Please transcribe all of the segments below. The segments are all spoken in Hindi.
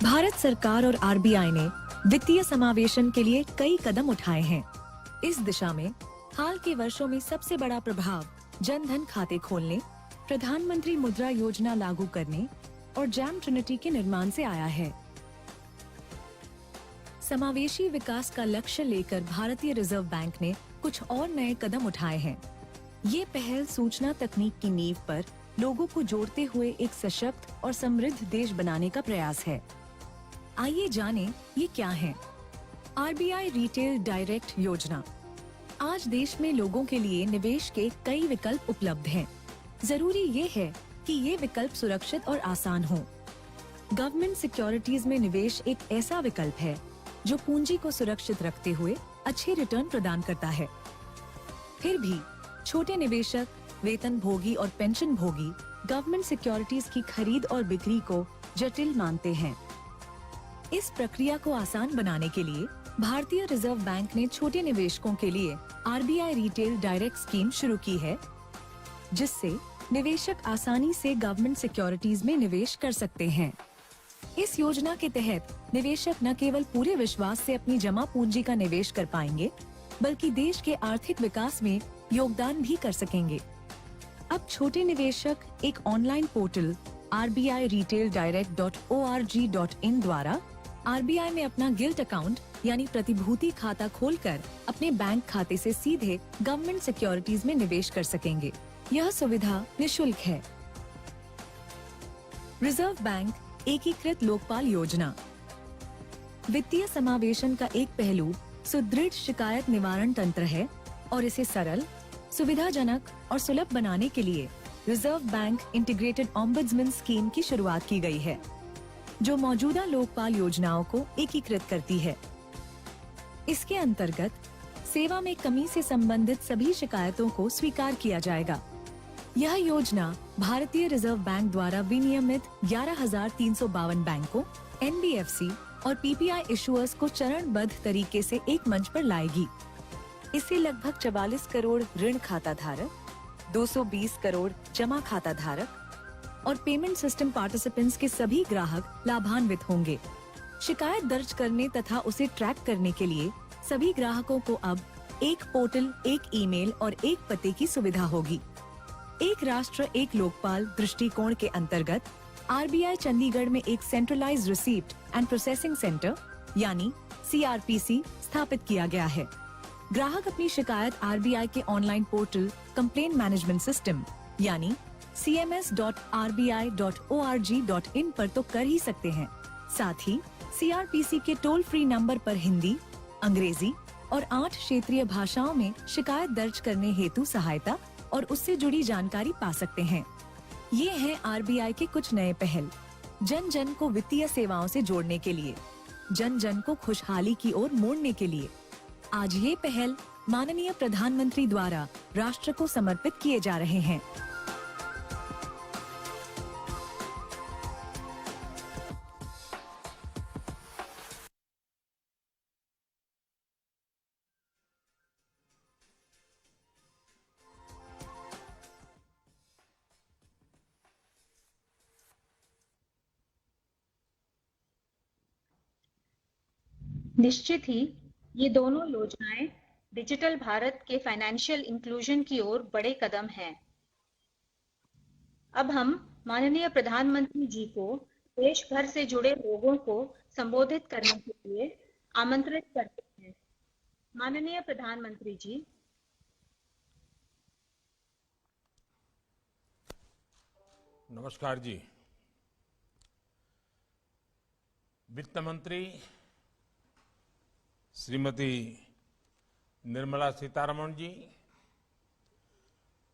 भारत सरकार और आरबीआई ने वित्तीय समावेशन के लिए कई कदम उठाए हैं। इस दिशा में हाल के वर्षों में सबसे बड़ा प्रभाव जन धन खाते खोलने, प्रधानमंत्री मुद्रा योजना लागू करने और जैम ट्रिनिटी के निर्माण से आया है। समावेशी विकास का लक्ष्य लेकर भारतीय रिजर्व बैंक ने कुछ और नए कदम उठाए हैं। ये पहल सूचना तकनीक की नींव पर लोगों को जोड़ते हुए एक सशक्त और समृद्ध देश बनाने का प्रयास है। आइए जानें ये क्या है। आरबीआई रिटेल डायरेक्ट योजना। आज देश में लोगों के लिए निवेश के कई विकल्प उपलब्ध हैं। जरूरी ये है कि ये विकल्प सुरक्षित और आसान हो। गवर्नमेंट सिक्योरिटीज में निवेश एक ऐसा विकल्प है जो पूंजी को सुरक्षित रखते हुए अच्छे रिटर्न प्रदान करता है। फिर भी छोटे निवेशक, वेतन भोगी और पेंशन भोगी गवर्नमेंट सिक्योरिटीज की खरीद और बिक्री को जटिल मानते हैं। इस प्रक्रिया को आसान बनाने के लिए भारतीय रिजर्व बैंक ने छोटे निवेशकों के लिए आरबीआई रिटेल डायरेक्ट स्कीम शुरू की है, जिससे निवेशक आसानी से गवर्नमेंट सिक्योरिटीज में निवेश कर सकते हैं। इस योजना के तहत निवेशक न केवल पूरे विश्वास से अपनी जमा पूंजी का निवेश कर पाएंगे, बल्कि देश के आर्थिक विकास में योगदान भी कर सकेंगे। अब छोटे निवेशक एक ऑनलाइन पोर्टल RBIRetailDirect.org.in द्वारा आरबीआई में अपना गिल्ट अकाउंट यानी प्रतिभूति खाता खोलकर अपने बैंक खाते से सीधे गवर्नमेंट सिक्योरिटीज में निवेश कर सकेंगे। यह सुविधा निशुल्क है। रिजर्व बैंक एकीकृत लोकपाल योजना। वित्तीय समावेशन का एक पहलू सुदृढ़ शिकायत निवारण तंत्र है और इसे सरल, सुविधाजनक और सुलभ बनाने के लिए reserve bank integrated ombudsman scheme की शुरुआत की गई है, जो मौजूदा लोकपाल योजनाओं को एकीकृत करती है। इसके अंतर्गत सेवा में कमी से संबंधित सभी शिकायतों को स्वीकार किया जाएगा। यह योजना भारतीय रिजर्व बैंक द्वारा विनियमित 11,352 बैंकों, एनबीएफसी और पीपीआई इशुअर्स को चरणबद्ध तरीके से एक मंच पर लाएगी। इससे लगभग 44 करोड़ ऋण खाता धारक, 220 करोड़ जमा खाता धारक और पेमेंट सिस्टम पार्टिसिपेंट्स के सभी ग्राहक लाभान्वित होंगे। शिकायत दर्ज करने तथा उसे ट्रैक करने के लिए सभी ग्राहकों को अब एक पोर्टल, एक ईमेल और एक पते की सुविधा होगी। एक राष्ट्र एक लोकपाल दृष्टिकोण के अंतर्गत आरबीआई चंडीगढ़ में एक centralised receipt and processing centre यानी सीआरपीसी स्थापित किया गया है। ग्राहक अपनी शिकायत आरबीआई के online portal complaint management system यानी cms.rbi.org.in पर तो कर ही सकते हैं। साथ ही सीआरपीसी के टोल फ्री नंबर पर हिंदी, अंग्रेजी और 8 क्षेत्रीय भाषाओं में शिकायत दर्ज करने हेतु सहायता और उससे जुड़ी जानकारी पा सकते हैं। ये हैं आरबीआई के कुछ नए पहल, जन जन को वित्तीय सेवाओं से जोड़ने के लिए, जन जन को खुशहाली की ओर मोड़ने के लिए। आज ये पहल माननीय प्रधानमंत्री द्वारा राष्ट्र को समर्पित किए जा रहे हैं। निश्चित ही ये दोनों योजनाएं डिजिटल भारत के फाइनेंशियल इंक्लूजन की ओर बड़े कदम हैं। अब हम माननीय प्रधानमंत्री जी को देश भर से जुड़े लोगों को संबोधित करने के लिए आमंत्रित करते हैं। माननीय प्रधानमंत्री जी। नमस्कार जी। वित्त मंत्री श्रीमती निर्मला सीतारमण जी,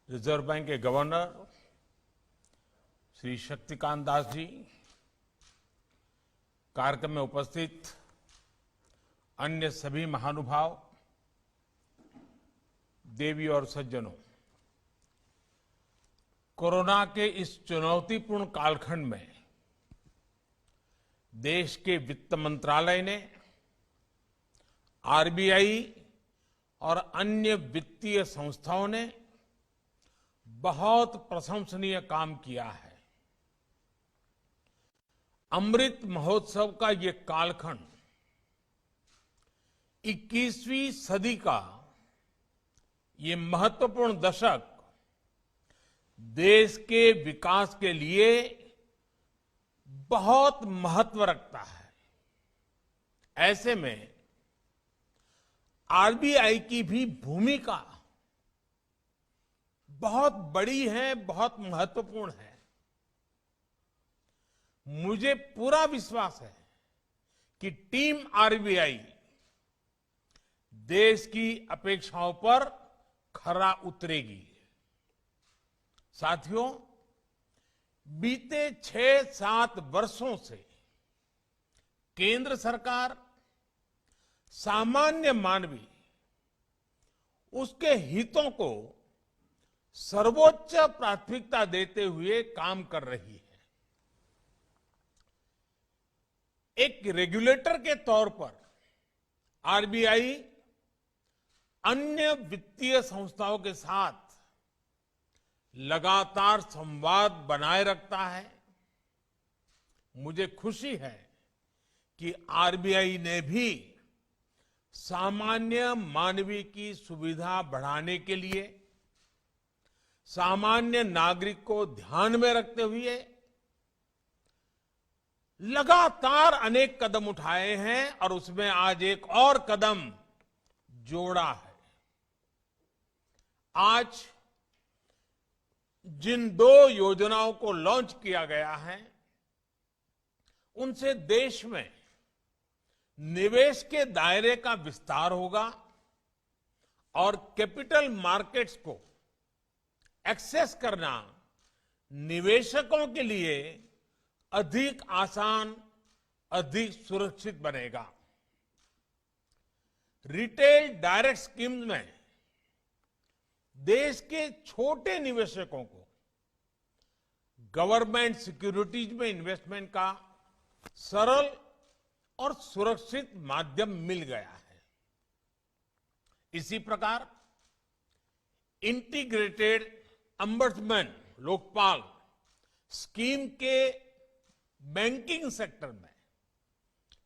रिजर्व बैंक के गवर्नर श्री शक्तिकांत दास जी, कार्यक्रम में उपस्थित अन्य सभी महानुभाव, देवी और सज्जनों, कोरोना के इस चुनौतीपूर्ण कालखंड में देश के वित्त मंत्रालय ने आरबीआई और अन्य वित्तीय संस्थाओं ने बहुत प्रशंसनीय काम किया है। अमृत महोत्सव का ये कालखंड 21वीं सदी का ये महत्वपूर्ण दशक देश के विकास के लिए बहुत महत्व रखता है। ऐसे में आरबीआई की भी भूमिका बहुत बड़ी है, बहुत महत्वपूर्ण है। मुझे पूरा विश्वास है कि टीम आरबीआई देश की अपेक्षाओं पर खरा उतरेगी। साथियों, बीते 6-7 वर्षों से केंद्र सरकार सामान्य मानवी उसके हितों को सर्वोच्च प्राथमिकता देते हुए काम कर रही है। एक रेगुलेटर के तौर पर आरबीआई अन्य वित्तीय संस्थाओं के साथ लगातार संवाद बनाए रखता है। मुझे खुशी है कि आरबीआई ने भी सामान्य मानवी की सुविधा बढ़ाने के लिए सामान्य नागरिक को ध्यान में रखते हुए लगातार अनेक कदम उठाए हैं और उसमें आज एक और कदम जोड़ा है। आज जिन 2 योजनाओं को लॉन्च किया गया है, उनसे देश में निवेश के दायरे का विस्तार होगा और कैपिटल मार्केट्स को एक्सेस करना निवेशकों के लिए अधिक आसान, अधिक सुरक्षित बनेगा। रिटेल डायरेक्ट स्कीम्स में देश के छोटे निवेशकों को गवर्नमेंट सिक्योरिटीज में इन्वेस्टमेंट का सरल और सुरक्षित माध्यम मिल गया है। इसी प्रकार इंटीग्रेटेड अम्बड्समैन लोकपाल स्कीम के बैंकिंग सेक्टर में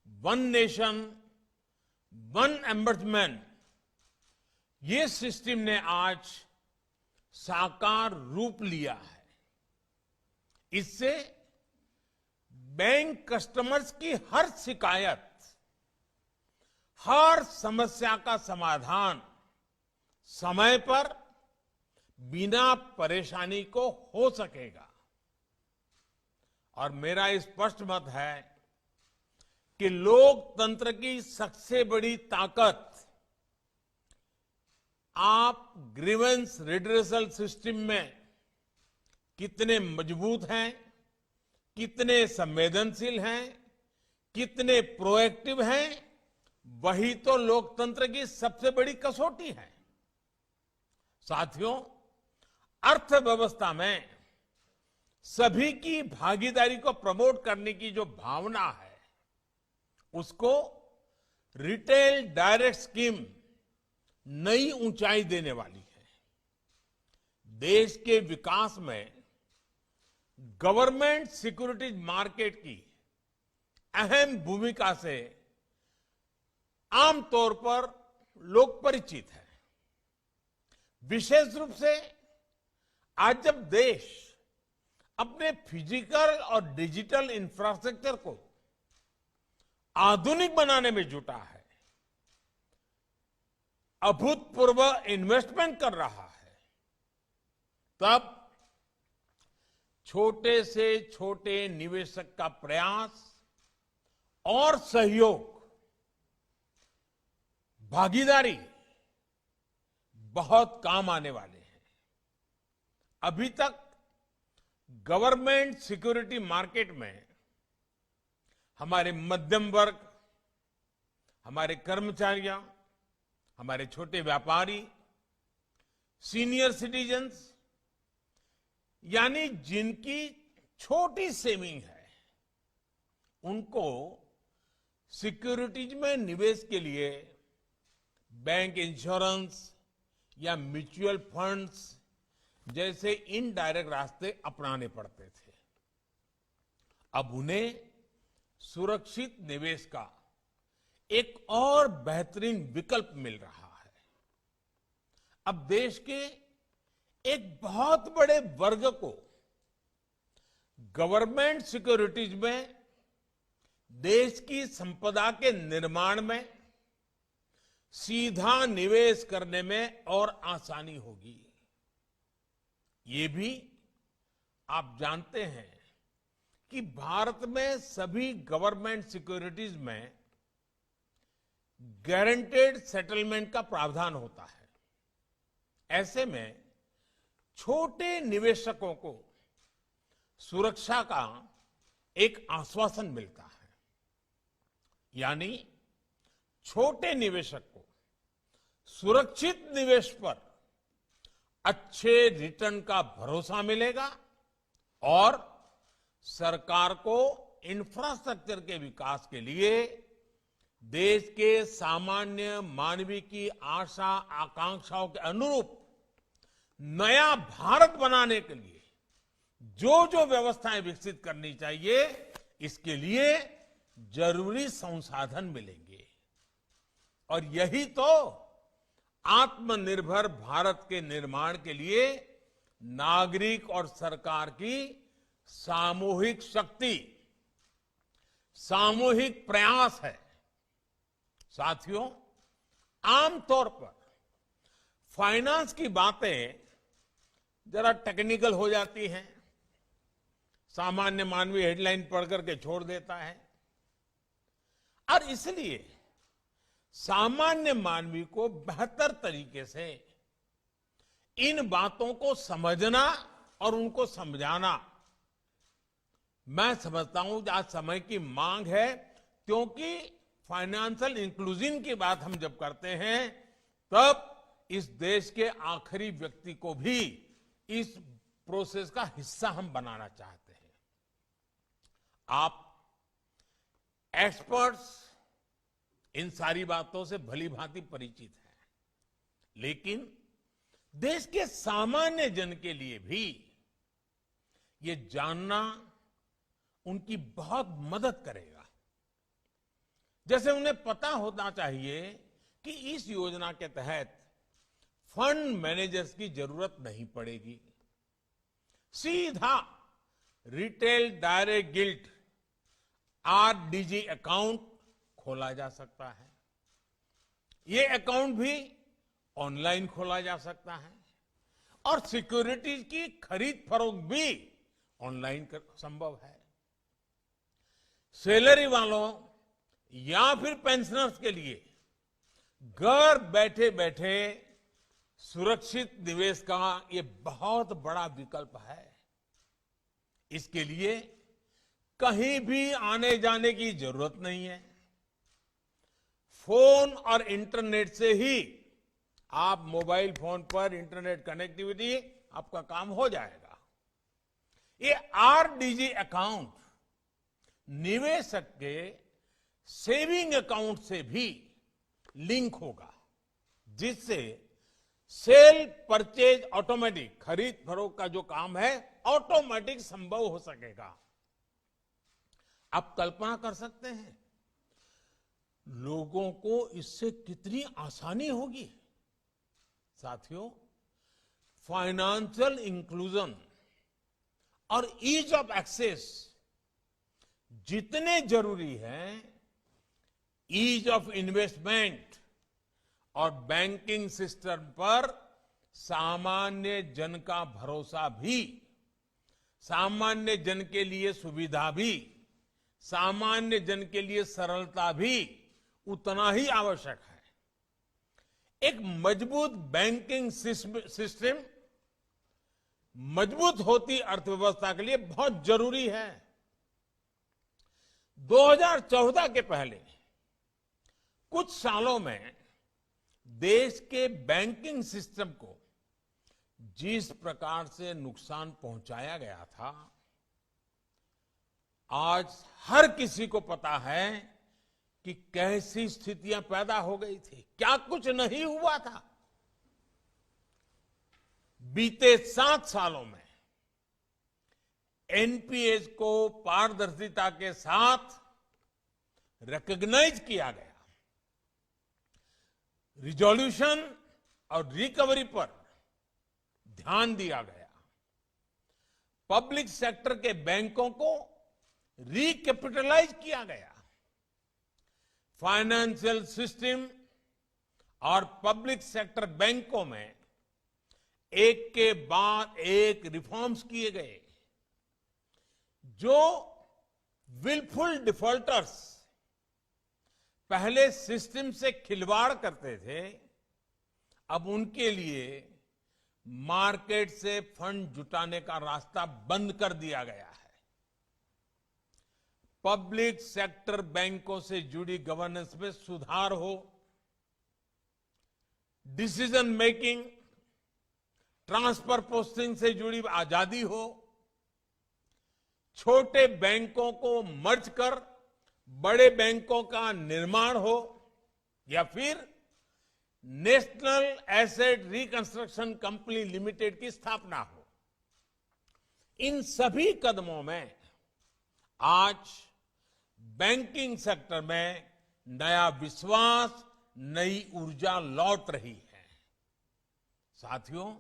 वन नेशन वन अम्बड्समैन ये सिस्टम ने आज साकार रूप लिया है। इससे बैंक कस्टमर्स की हर शिकायत, हर समस्या का समाधान समय पर बिना परेशानी को हो सकेगा। और मेरा स्पष्ट मत है कि लोकतंत्र की सबसे बड़ी ताकत आप ग्रीवेंस रिड्रेसल सिस्टम में कितने मजबूत हैं, कितने संवेदनशील हैं, कितने प्रोएक्टिव हैं, वही तो लोकतंत्र की सबसे बड़ी कसौटी है। साथियों, अर्थव्यवस्था में सभी की भागीदारी को प्रमोट करने की जो भावना है, उसको रिटेल डायरेक्ट स्कीम नई ऊंचाई देने वाली है। देश के विकास में गवर्नमेंट सिक्योरिटीज मार्केट की अहम भूमिका से आमतौर पर लोग परिचित हैं। विशेष रूप से आज जब देश अपने फिजिकल और डिजिटल इंफ्रास्ट्रक्चर को आधुनिक बनाने में जुटा है, अभूतपूर्व इन्वेस्टमेंट कर रहा है, तब छोटे से छोटे निवेशक का प्रयास और सहयोग, भागीदारी बहुत काम आने वाले हैं। अभी तक गवर्नमेंट सिक्योरिटी मार्केट में हमारे मध्यम वर्ग, हमारे कर्मचारियों, हमारे छोटे व्यापारी, सीनियर सिटीजन्स, यानी जिनकी छोटी सेविंग है, उनको सिक्योरिटीज में निवेश के लिए बैंक इंश्योरेंस या म्यूचुअल फंड्स जैसे इनडायरेक्ट रास्ते अपनाने पड़ते थे। अब उन्हें सुरक्षित निवेश का एक और बेहतरीन विकल्प मिल रहा है। अब देश के एक बहुत बड़े वर्ग को गवर्नमेंट सिक्योरिटीज में देश की संपदा के निर्माण में सीधा निवेश करने में और आसानी होगी। ये भी आप जानते हैं कि भारत में सभी गवर्नमेंट सिक्योरिटीज में गारंटेड सेटलमेंट का प्रावधान होता है। ऐसे में छोटे निवेशकों को सुरक्षा का एक आश्वासन मिलता है, यानी छोटे निवेशक को सुरक्षित निवेश पर अच्छे रिटर्न का भरोसा मिलेगा और सरकार को इंफ्रास्ट्रक्चर के विकास के लिए देश के सामान्य मानवी की आशा आकांक्षाओं के अनुरूप नया भारत बनाने के लिए जो जो व्यवस्थाएं विकसित करनी चाहिए, इसके लिए जरूरी संसाधन मिलेंगे। और यही तो आत्मनिर्भर भारत के निर्माण के लिए नागरिक और सरकार की सामूहिक शक्ति, सामूहिक प्रयास है। साथियों, आमतौर पर फाइनेंस की बातें जरा टेक्निकल हो जाती हैं, सामान्य मानवी हेडलाइन पढ़ करके छोड़ देता है, और इसलिए सामान्य मानवी को बेहतर तरीके से इन बातों को समझना और उनको समझाना, मैं समझता हूं कि आज समय की मांग है, क्योंकि फाइनेंशियल इंक्लूजन की बात हम जब करते हैं तब इस देश के आखिरी व्यक्ति को भी इस प्रोसेस का हिस्सा हम बनाना चाहते हैं। आप एक्सपर्ट्स इन सारी बातों से भली भांति परिचित हैं, लेकिन देश के सामान्य जन के लिए भी ये जानना उनकी बहुत मदद करेगा। जैसे उन्हें पता होना चाहिए कि इस योजना के तहत फंड मैनेजर्स की जरूरत नहीं पड़ेगी, सीधा retail direct guilt RDG account खोला जा सकता है। ये अकाउंट भी ऑनलाइन खोला जा सकता है और सिक्योरिटीज की खरीद फरोख्त भी ऑनलाइन संभव है। सैलरी वालों या फिर पेंशनर्स के लिए घर बैठे बैठे सुरक्षित निवेश का ये बहुत बड़ा विकल्प है। इसके लिए कहीं भी आने जाने की जरूरत नहीं है। फोन और इंटरनेट से ही आप मोबाइल फोन पर इंटरनेट कनेक्टिविटी आपका काम हो जाएगा। ये आरडीजी अकाउंट निवेशक के सेविंग अकाउंट से भी लिंक होगा, जिससे सेल परचेज ऑटोमेटिक, खरीद फरोख्त का जो काम है ऑटोमेटिक संभव हो सकेगा। आप कल्पना कर सकते हैं लोगों को इससे कितनी आसानी होगी। साथियों, फाइनेंशियल इंक्लूजन और ईज ऑफ एक्सेस जितने जरूरी हैं, ईज ऑफ इन्वेस्टमेंट और बैंकिंग सिस्टम पर सामान्य जन का भरोसा भी, सामान्य जन के लिए सुविधा भी, सामान्य जन के लिए सरलता भी उतना ही आवश्यक है। एक मजबूत बैंकिंग सिस्टम मजबूत होती अर्थव्यवस्था के लिए बहुत जरूरी है। 2014 के पहले कुछ सालों में देश के बैंकिंग सिस्टम को जिस प्रकार से नुकसान पहुंचाया गया था, आज हर किसी को पता है कि कैसी स्थितियां पैदा हो गई थी, क्या कुछ नहीं हुआ था। बीते 7 सालों में एनपीएस को पारदर्शिता के साथ रिकॉग्नाइज किया गया। रिजोल्यूशन और रिकवरी पर ध्यान दिया गया। पब्लिक सेक्टर के बैंकों को रिकैपिटलाइज किया गया। फाइनेंशियल सिस्टम और पब्लिक सेक्टर बैंकों में एक के बाद एक रिफॉर्म्स किए गए। जो विलफुल डिफॉल्टर्स पहले सिस्टम से खिलवाड़ करते थे, अब उनके लिए मार्केट से फंड जुटाने का रास्ता बंद कर दिया गया है। पब्लिक सेक्टर बैंकों से जुड़ी गवर्नेंस में सुधार हो, डिसीजन मेकिंग, ट्रांसफर पोस्टिंग से जुड़ी आजादी हो, छोटे बैंकों को मर्ज कर बड़े बैंकों का निर्माण हो, या फिर national asset reconstruction company limited की स्थापना हो। इन सभी कदमों में आज बैंकिंग सेक्टर में नया विश्वास, नई ऊर्जा लौट रही है। साथियों,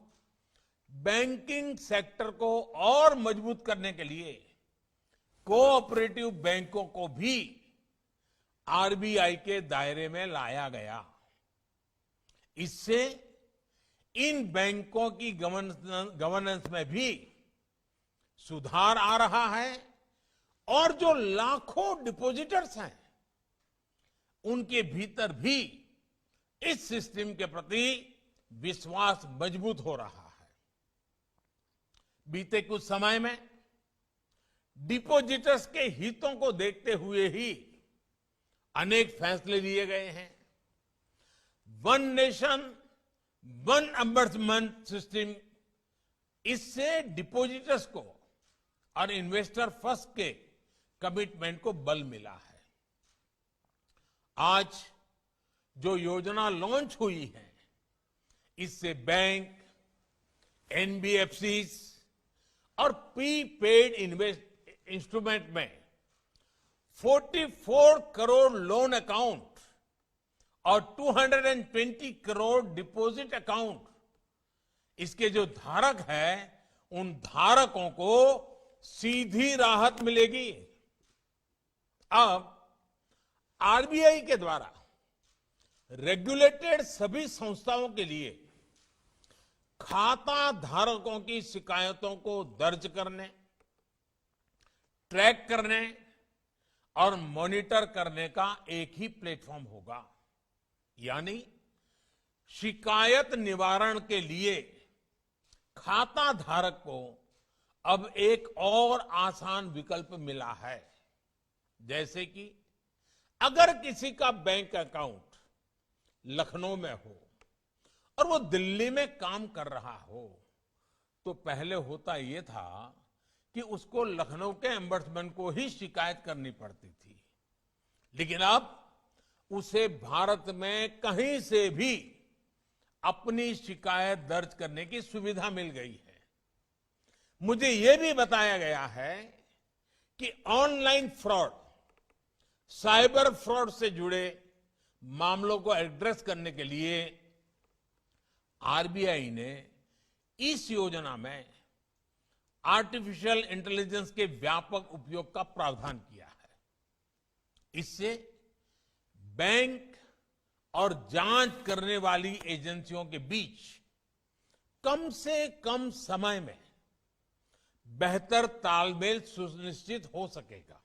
बैंकिंग सेक्टर को और मजबूत करने के लिए कोऑपरेटिव बैंकों को भी आरबीआई के दायरे में लाया गया। इससे इन बैंकों की गवर्नेंस में भी सुधार आ रहा है और जो लाखों डिपॉजिटर्स हैं, उनके भीतर भी इस सिस्टम के प्रति विश्वास मजबूत हो रहा है। बीते कुछ समय में डिपॉजिटर्स के हितों को देखते हुए ही अनेक फैसले लिए गए हैं। वन नेशन वन अम्बर्समेंट सिस्टम, इससे डिपॉजिटर्स को और इन्वेस्टर फर्स्ट के कमिटमेंट को बल मिला है। आज जो योजना लॉन्च हुई है, इससे बैंक, एनबीएफसीज और प्रीपेड इंस्ट्रूमेंट में 44 करोड़ लोन अकाउंट और 220 करोड़ डिपॉजिट अकाउंट, इसके जो धारक हैं, उन धारकों को सीधी राहत मिलेगी। अब आरबीआई के द्वारा रेगुलेटेड सभी संस्थाओं के लिए खाता धारकों की शिकायतों को दर्ज करने, ट्रैक करने और मॉनिटर करने का एक ही प्लेटफॉर्म होगा। यानी शिकायत निवारण के लिए खाता धारक को अब एक और आसान विकल्प मिला है। जैसे कि अगर किसी का बैंक अकाउंट लखनऊ में हो और वो दिल्ली में काम कर रहा हो, तो पहले होता यह था कि उसको लखनऊ के एम्बर्समैन को ही शिकायत करनी पड़ती थी। लेकिन अब उसे भारत में कहीं से भी अपनी शिकायत दर्ज करने की सुविधा मिल गई है। मुझे यह भी बताया गया है कि ऑनलाइन फ्रॉड, साइबर फ्रॉड से जुड़े मामलों को एड्रेस करने के लिए आरबीआई ने इस योजना में आर्टिफिशियल इंटेलिजेंस के व्यापक उपयोग का प्रावधान किया है। इससे बैंक और जांच करने वाली एजेंसियों के बीच कम से कम समय में बेहतर तालमेल सुनिश्चित हो सकेगा।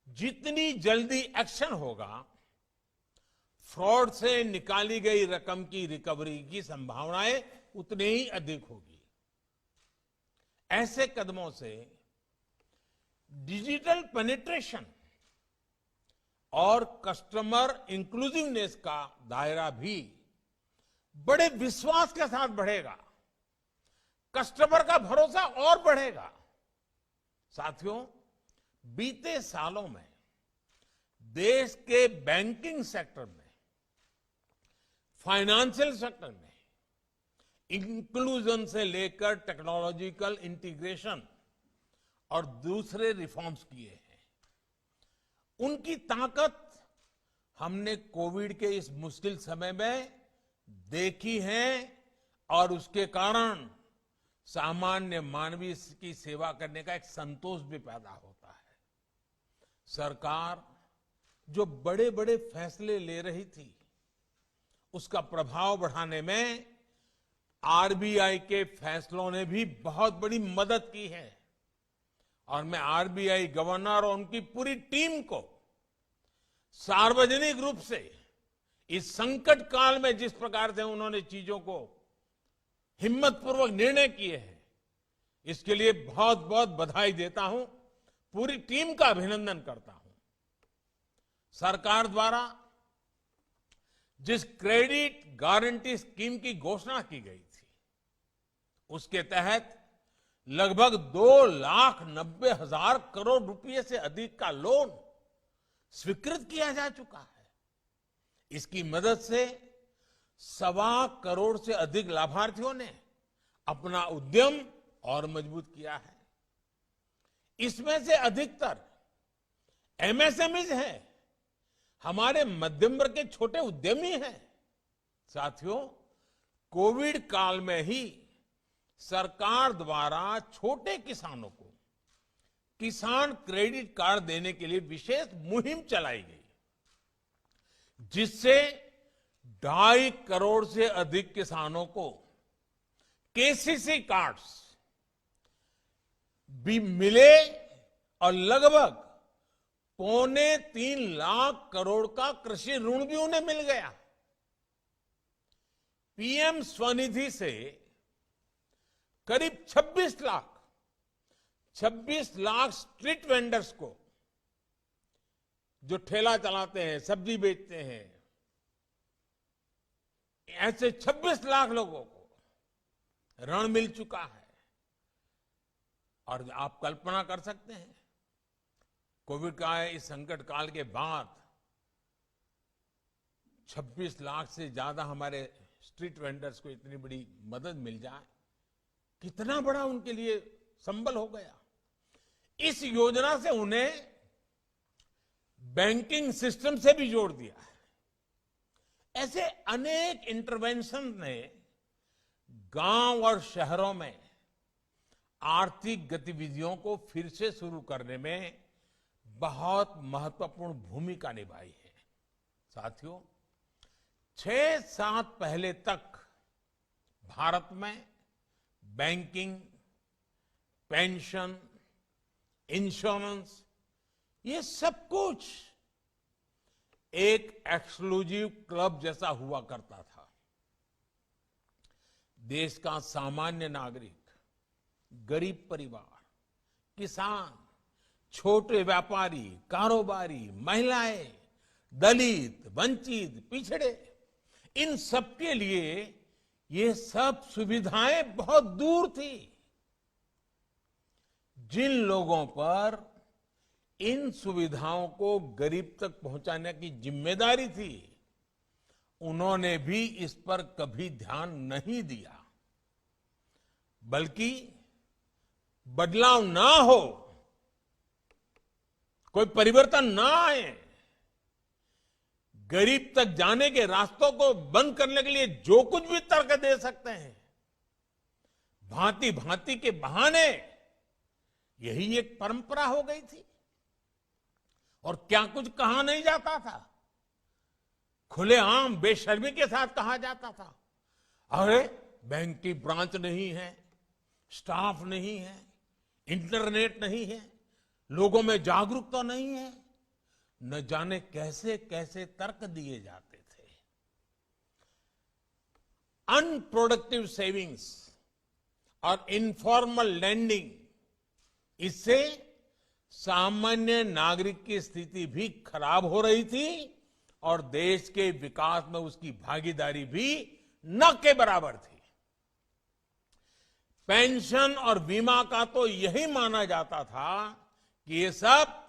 जितनी जल्दी एक्शन होगा, फ्रॉड से निकाली गई रकम की रिकवरी की संभावनाएं उतनी ही अधिक होगी। ऐसे कदमों से डिजिटल पेनिट्रेशन और कस्टमर इंक्लूसिवनेस का दायरा भी बड़े विश्वास के साथ बढ़ेगा, कस्टमर का भरोसा और बढ़ेगा। साथियों, बीते सालों में देश के बैंकिंग सेक्टर में, फाइनेंशियल सेक्टर में इंक्लूजन से लेकर टेक्नोलॉजिकल इंटीग्रेशन और दूसरे रिफॉर्म्स किए हैं। उनकी ताकत हमने कोविड के इस मुश्किल समय में देखी है और उसके कारण सामान्य मानवीय की सेवा करने का एक संतोष भी पैदा होता है। सरकार जो बड़े बड़े फैसले ले रही थी, उसका प्रभाव बढ़ाने में आरबीआई के फैसलों ने भी बहुत बड़ी मदद की है और मैं आरबीआई गवर्नर और उनकी पूरी टीम को सार्वजनिक रूप से इस संकट काल में जिस प्रकार से उन्होंने चीजों को हिम्मतपूर्वक निर्णय किए हैं, इसके लिए बहुत बहुत बधाई देता हूं, पूरी टीम का अभिनंदन करता हूं। सरकार द्वारा जिस क्रेडिट गारंटी स्कीम की घोषणा की गई थी, उसके तहत लगभग 2,90,000 करोड़ रुपए से अधिक का लोन स्वीकृत किया जा चुका है। इसकी मदद से 1.25 करोड़ से अधिक लाभार्थियों ने अपना उद्यम और मजबूत किया है। इसमें से अधिकतर एमएसएमईज हैं, हमारे मध्यम वर्ग के छोटे उद्यमी हैं। साथियों, कोविड काल में ही सरकार द्वारा छोटे किसानों को किसान क्रेडिट कार्ड देने के लिए विशेष मुहिम चलाई गई, जिससे 2.5 करोड़ से अधिक किसानों को केसीसी कार्ड्स भी मिले और लगभग 2.25 लाख करोड़ का कृषि ऋण भी उन्हें मिल गया। पीएम स्वनिधि से करीब 26 लाख स्ट्रीट वेंडर्स को, जो ठेला चलाते हैं, सब्जी बेचते हैं, ऐसे 26 लाख लोगों को ऋण मिल चुका है। और आप कल्पना कर सकते हैं, कोविड का इस संकट काल के बाद 26 लाख से ज्यादा हमारे स्ट्रीट वेंडर्स को इतनी बड़ी मदद मिल जाए, कितना बड़ा उनके लिए संबल हो गया। इस योजना से उन्हें बैंकिंग सिस्टम से भी जोड़ दिया है। ऐसे अनेक इंटरवेंशन ने गांव और शहरों में आर्थिक गतिविधियों को फिर से शुरू करने में बहुत महत्वपूर्ण भूमिका निभाई है। साथियों, 6-7 पहले तक भारत में बैंकिंग, पेंशन, इंश्योरेंस, ये सब कुछ एक एक्सक्लूसिव क्लब जैसा हुआ करता था। देश का सामान्य नागरिक, गरीब परिवार, किसान, छोटे व्यापारी, कारोबारी, महिलाएं, दलित, वंचित, पिछड़े, इन सबके लिए ये सब सुविधाएं बहुत दूर थी। जिन लोगों पर इन सुविधाओं को गरीब तक पहुंचाने की जिम्मेदारी थी, उन्होंने भी इस पर कभी ध्यान नहीं दिया, बल्कि बदलाव ना हो, कोई परिवर्तन ना आए, गरीब तक जाने के रास्तों को बंद करने के लिए जो कुछ भी तर्क दे सकते हैं, भांति भांति के बहाने, यही एक परंपरा हो गई थी। और क्या कुछ कहा नहीं जाता था, खुलेआम बेशर्मी के साथ कहा जाता था, अरे बैंक की ब्रांच नहीं है, स्टाफ नहीं है, इंटरनेट नहीं है, लोगों में जागरूकता नहीं है, न जाने कैसे कैसे तर्क दिए जाते थे। अनप्रोडक्टिव सेविंग्स और इनफॉर्मल लैंडिंग, इससे सामान्य नागरिक की स्थिति भी खराब हो रही थी और देश के विकास में उसकी भागीदारी भी न के बराबर थी। पेंशन और बीमा का तो यही माना जाता था कि ये सब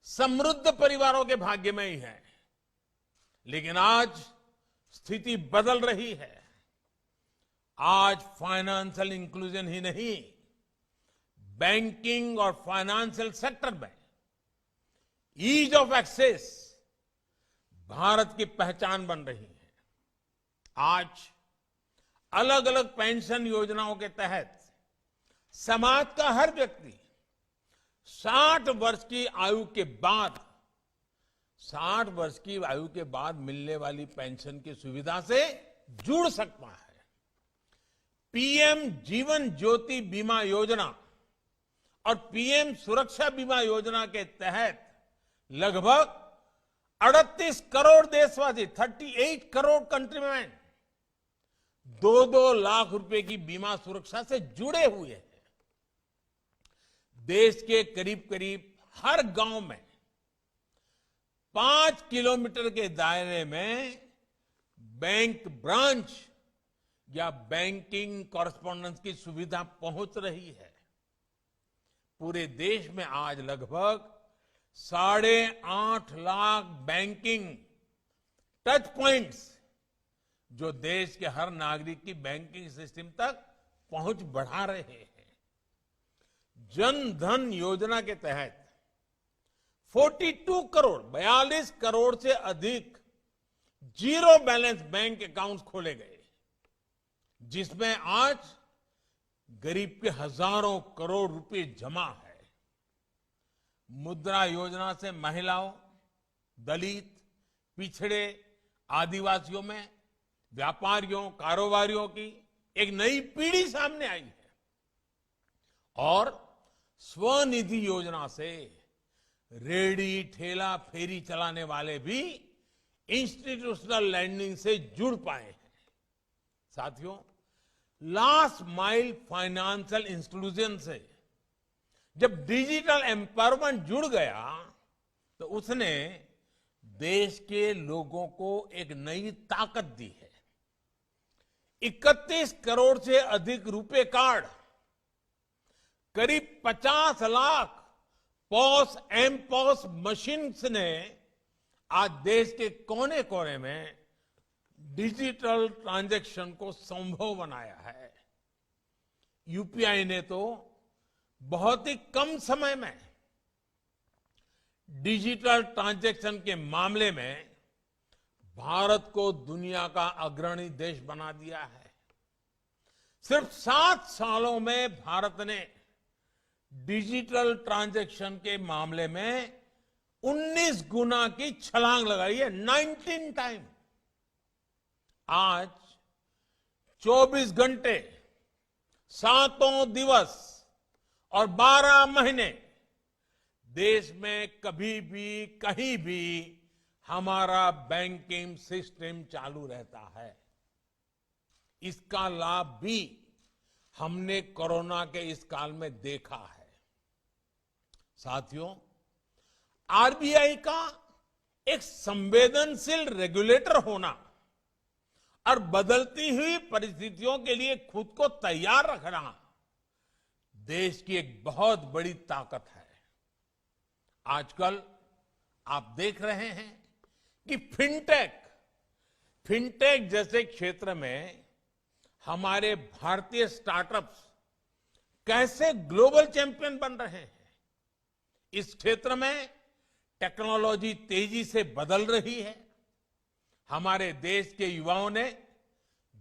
समृद्ध परिवारों के भाग्य में ही है, लेकिन आज स्थिति बदल रही है। आज फाइनेंशियल इंक्लूजन ही नहीं, बैंकिंग और फाइनेंशियल सेक्टर में ईज ऑफ एक्सेस भारत की पहचान बन रही है। आज अलग अलग पेंशन योजनाओं के तहत समाज का हर व्यक्ति 60 वर्ष की आयु के बाद 60 वर्ष की आयु के बाद मिलने वाली पेंशन की सुविधा से जुड़ सकता है। पीएम जीवन ज्योति बीमा योजना और पीएम सुरक्षा बीमा योजना के तहत लगभग 38 करोड़ देशवासी 38 करोड़ कंट्रीमैन 2-2 लाख रुपए की बीमा सुरक्षा से जुड़े हुए हैं। देश के करीब करीब हर गांव में 5 किलोमीटर के दायरे में बैंक ब्रांच या बैंकिंग कॉरेस्पॉन्डेंस की सुविधा पहुंच रही है। पूरे देश में आज लगभग 8.5 लाख बैंकिंग टच पॉइंट्स जो देश के हर नागरिक की बैंकिंग सिस्टम तक पहुंच बढ़ा रहे हैं। जन धन योजना के तहत 42 करोड़ से अधिक जीरो बैलेंस बैंक अकाउंट्स खोले गए, जिसमें आज गरीब के हजारों करोड़ रुपए जमा है। मुद्रा योजना से महिलाओं, दलित, पिछड़े, आदिवासियों में व्यापारियों, कारोबारियों की एक नई पीढ़ी सामने आई है। और स्वनिधि योजना से रेहड़ी, ठेला, फेरी चलाने वाले भी इंस्टीट्यूशनल लैंडिंग से जुड़ पाए हैं। साथियों, लास्ट माइल फाइनेंशियल इंस्टीट्यूशन से जब डिजिटल एम्पावरमेंट जुड़ गया तो उसने देश के लोगों को एक नई ताकत दी है। 31 करोड़ से अधिक रुपए कार्ड, करीब 50 lakh POS M POS machines ने आज देश के कोने कोने में डिजिटल ट्रांजैक्शन को संभव बनाया है। यूपीआई ने तो बहुत ही कम समय में डिजिटल ट्रांजैक्शन के मामले में भारत को दुनिया का अग्रणी देश बना दिया है। सिर्फ 7 सालों में भारत ने डिजिटल ट्रांजैक्शन के मामले में 19 गुना की छलांग लगाई है, 19 टाइम। आज 24 घंटे, 7 दिवस और 12 महीने देश में कभी भी कहीं भी हमारा बैंकिंग सिस्टम चालू रहता है। इसका लाभ भी हमने कोरोना के इस काल में देखा है। साथियों, आरबीआई का एक संवेदनशील रेगुलेटर होना और बदलती हुई परिस्थितियों के लिए खुद को तैयार रखना देश की एक बहुत बड़ी ताकत है। आजकल आप देख रहे हैं कि फिनटेक जैसे क्षेत्र में हमारे भारतीय स्टार्टअप्स कैसे ग्लोबल चैंपियन बन रहे हैं। इस क्षेत्र में टेक्नोलॉजी तेजी से बदल रही है। हमारे देश के युवाओं ने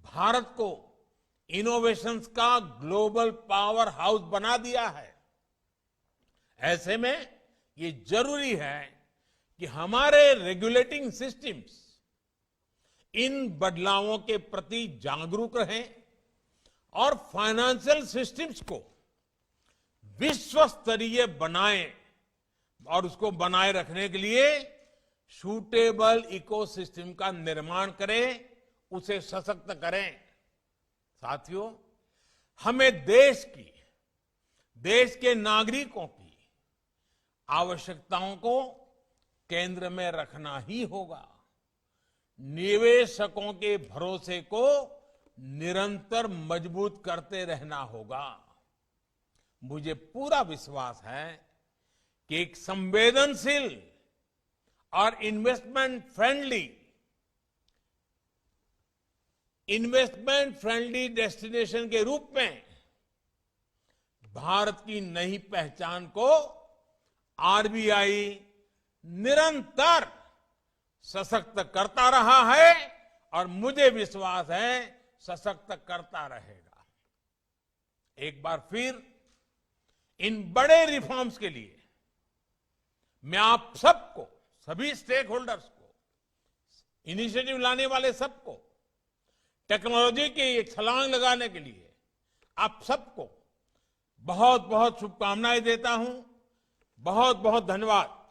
भारत को इनोवेशंस का ग्लोबल पावर हाउस बना दिया है। ऐसे में ये जरूरी है कि हमारे रेगुलेटिंग सिस्टम्स इन बदलावों के प्रति जागरूक रहें और फाइनेंशियल सिस्टम्स को विश्व स्तरीय बनाएं और उसको बनाए रखने के लिए सूटेबल इकोसिस्टम का निर्माण करें, उसे सशक्त करें। साथियों, हमें देश के नागरिकों की आवश्यकताओं को केंद्र में रखना ही होगा। निवेशकों के भरोसे को निरंतर मजबूत करते रहना होगा। मुझे पूरा विश्वास है कि एक संवेदनशील और इन्वेस्टमेंट फ्रेंडली डेस्टिनेशन के रूप में भारत की नई पहचान को आरबीआई निरंतर सशक्त करता रहा है और मुझे विश्वास है सशक्त करता रहेगा। एक बार फिर इन बड़े रिफॉर्म्स के लिए मैं आप सबको, सभी स्टेक होल्डर्स को, इनिशिएटिव लाने वाले सबको, टेक्नोलॉजी की एक छलांग लगाने के लिए आप सबको बहुत बहुत शुभकामनाएं देता हूं। बहुत बहुत धन्यवाद।